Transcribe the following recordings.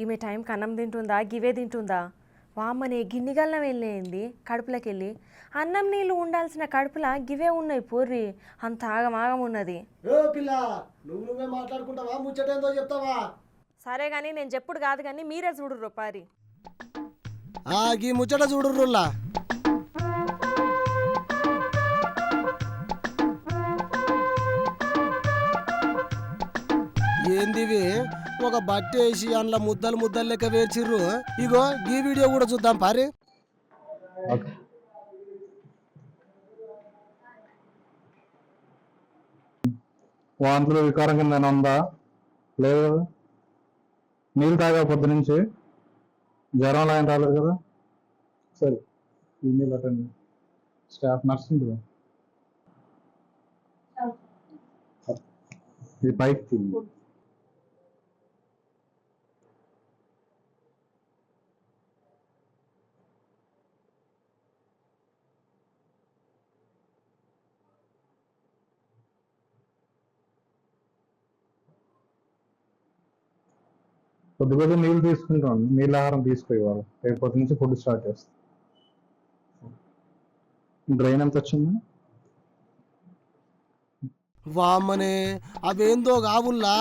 ఈమె టైంకి అన్నం తింటుందా గివే తింటుందా వామ్మని గిన్నెగల్లం వెళ్ళేయింది కడుపులోకి వెళ్ళి అన్నం నీళ్ళు ఉండాల్సిన కడుపులా గివే ఉన్నాయి పోర్రి అంత ఆగమాగం ఉన్నది. ఏ పిల్ల నువ్వే మాట్లాడుకుంటావా ముచ్చటేందో చెప్తావా? సరే కానీ నేను చెప్పుడు కాదు కానీ మీరే చూడు రూపారి. గీ ముచ్చట చూడుర్రుల్లా. ఏందివి ఒక బట్టి వేసి అందులో ముద్దలు ముద్దలు లెక్క వేర్చిర్రు. ఇగో ఈ వీడియో కూడా చూద్దాం పారి. వాంతులు వికారం కింద ఉందా లేదు కదా? నీళ్ళు తాగా పొద్దు నుంచి జ్వరం లాగా రాలేదు కదా? సరే ఈమెయిల్ అటెండ్ స్టాఫ్ నర్స్ ఉంటుంది ఇది పైకి కొద్ది కొద్ది నీళ్ళు తీసుకుంటాం. నీళ్ళ ఆహారం తీసుకోవాలి. రేపటి నుంచి ఫుడ్ స్టార్ట్ చేస్తాం. డ్రైన్ ఎంత వచ్చింది? వామ్మనే అవేందో కావుల్లా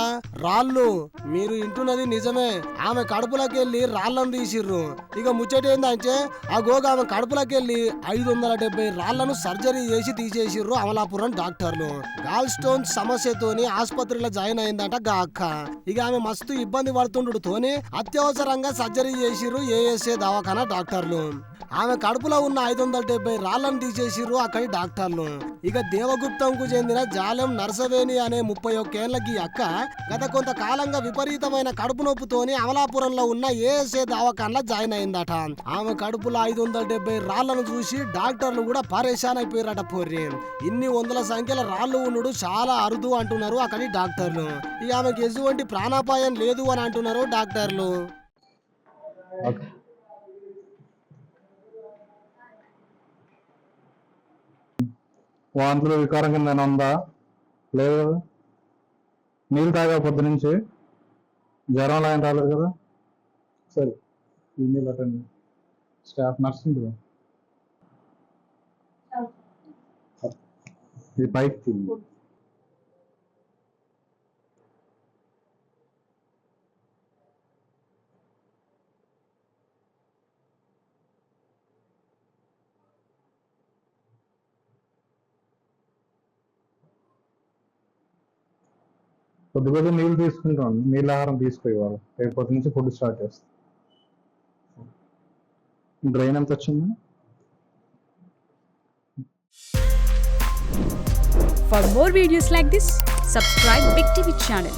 రాళ్ళు. మీరు ఇంటున్నది నిజమే. ఆమె కడుపులోకి వెళ్ళి రాళ్ళను తీసిర్రు. ఇక ముచ్చట ఏందంటే ఆమె కడుపులోకి వెళ్ళి 570 రాళ్లను సర్జరీ చేసి తీసేసిర్రు అమలాపురం డాక్టర్లు. గాల్ స్టోన్ సమస్యతోని ఆసుపత్రిలో జాయిన్ అయిందట గా అక్క. ఇక ఆమె మస్తు ఇబ్బంది పడుతుండటతోని అత్యవసరంగా సర్జరీ చేసిర్రు ఏఎస్ఏ దవాఖానా డాక్టర్లు. ఆమె కడుపులో ఉన్న 570 రాళ్లను తీసేసిర్రు అక్కడి డాక్టర్లు. ఇక దేవగుప్తంకు చెందిన జాలెం నర్సవేణి అనే 31 ఏళ్లకి అక్క గత కొంతకాలంగా విపరీతమైన కడుపు నొప్పుతోని అమలాపురంలో ఉన్న ఏఎస్ఏ దవాఖానలో జాయిన్ అయిందట. ఆమె కడుపులో 570 రాళ్లను చూసి డాక్టర్లు కూడా పరేషాన్ అయిపోయారట పోర్రి. ఇన్ని వందల సంఖ్యల రాళ్లు ఉండు చాలా అరుదు అంటున్నారు అక్కడి డాక్టర్లు. ఇక ఆమెకి ఎటువంటి ప్రాణాపాయం లేదు అని అంటున్నారు డాక్టర్లు. వాంతులు వికారం కింద ఉందా లేదు కదా? నీళ్ళు తాగా పొద్దు నుంచి జ్వరం లాగా రాలేదు కదా? సరే ఈమెయిల్ అటెండ్ స్టాఫ్ నర్స్ ఉంటుంది ఇది పైకి కొద్ది కొద్ది నీళ్ళు తీసుకుంటాం. నీళ్ళ ఆహారం తీసుకోవాలి. రేపటి నుంచి ఫుడ్ స్టార్ట్ చేస్తాం. డ్రైన్ ఎంత వచ్చింది? For more videos like this, subscribe Big TV channel.